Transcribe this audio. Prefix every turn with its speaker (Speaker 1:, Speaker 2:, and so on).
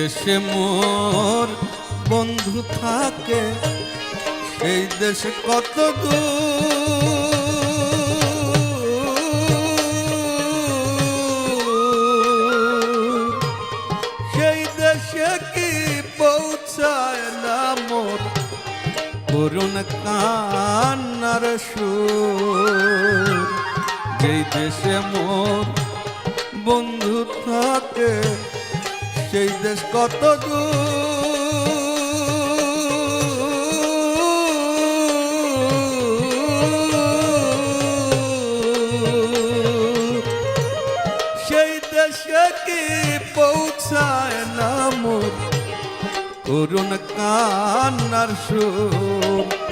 Speaker 1: দেশে মোর বন্ধু থাকে সেই দেশে কত দূর, সেই দেশে কি পৌঁছায় না মোর করুণ কান্নার সুর। যেই দেশে মোর বন্ধু থাকে সেই দেশ কত দূর, সেই দেশে কি পৌঁছায় না মোর করুণ কান্নার সুর।